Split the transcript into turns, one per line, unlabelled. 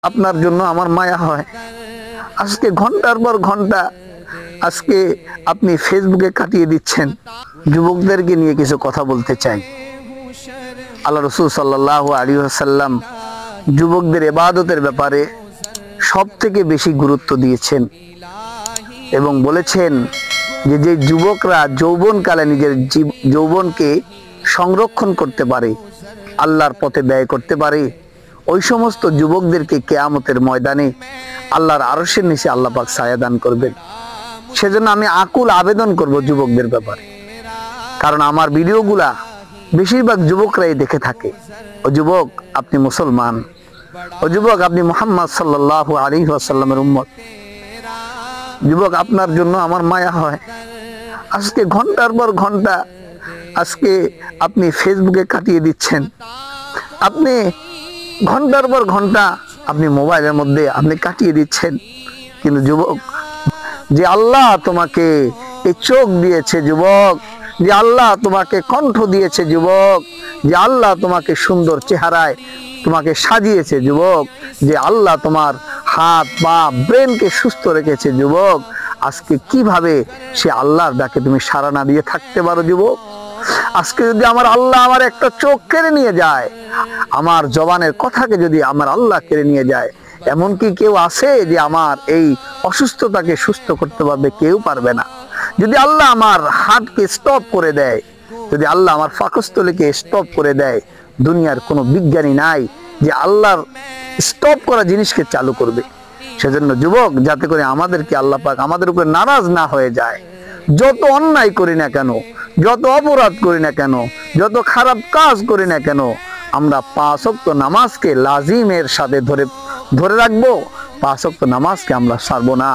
আপনার জন্য আমার মায়া হয়। আজকে ঘন্টার পর ঘন্টা আজকে আপনি ফেসবুকে কাটিয়ে দিচ্ছেন। যুবকদেরকে নিয়ে কিছু কথা বলতে চাই। আল্লাহ রাসূল সাল্লাল্লাহু আলাইহি ওয়াসাল্লাম যুবকদের ইবাদতের ব্যাপারে সব থেকে বেশি গুরুত্ব দিয়েছেন এবং বলেছেন যে যে যুবকরা যৌবনকালে নিজের যৌবনকে সংরক্ষণ করতে পারে, আল্লাহর পথে ব্যয় করতে পারে, ওই সমস্ত যুবকদেরকে কিয়ামতের ময়দানে আল্লাহর আরশের নিচে আল্লাহ পাক ছায়া দান করবেন। সেজন্য আমি আকুল আবেদন করব যুবকদের ব্যাপারে, কারণ আমার ভিডিওগুলা বেশিরভাগ যুবকরাই দেখে থাকে। ও যুবক, আপনি মুসলমান। ও যুবক, আপনি মুহাম্মদ সাল্লাল্লাহু আলাইহি ওয়াসাল্লামের উম্মত। যুবক, আপনার জন্য আমার মায়া হয়। আজকে ঘন্টার পর ঘন্টা আজকে আপনি ফেসবুকে কাটিয়ে দিচ্ছেন। আপনি ঘন্টার পর ঘন্টা আপনি মোবাইলের মধ্যে আপনি কাটিয়ে দিচ্ছেন। কিন্তু যুবক, যে আল্লাহ তোমাকে এই চোখ দিয়েছে যুবক, যে আল্লাহ তোমাকে কণ্ঠ দিয়েছে যুবক, যে আল্লাহ তোমাকে সুন্দর চেহারায় তোমাকে সাজিয়েছে যুবক, যে আল্লাহ তোমার হাত পা ব্রেনকে সুস্থ রেখেছে যুবক, আজকে কিভাবে সে আল্লাহর ডাকে তুমি সাড়া না দিয়ে থাকতে পারো যুবক? আজকে যদি আমার আল্লাহ আমার একটা চোখ কেড়ে নিয়ে যায়, আমার জবানের কথাকে যদি আমার আল্লাহ কেড়ে নিয়ে যায়, এমন কি কেউ আছে যে আমার এই অসুস্থতাকে সুস্থ করতে পারবে? কেউ পারবে না। যদি আল্লাহ আমার হার্টকে স্টপ করে দেয়, যদি আল্লাহ আমার পাকস্থলীকে স্টপ করে দেয়, দুনিয়ার কোনো বিজ্ঞানী নাই যে আল্লাহর স্টপ করা জিনিসকে চালু করবে। সেজন্য যুবক, যাতে করে আমাদেরকে আল্লাহ পাক আমাদের উপরে নারাজ না হয়ে যায়, যত অন্যায় করি না কেন, যত অপরাধ করি না কেন, যত খারাপ কাজ করি না কেন, আমরা 5 ওয়াক্ত নামাজকে লাজিমের সাথে ধরে রাখবো। 5 ওয়াক্ত নামাজকে আমরা ছাড়বো না।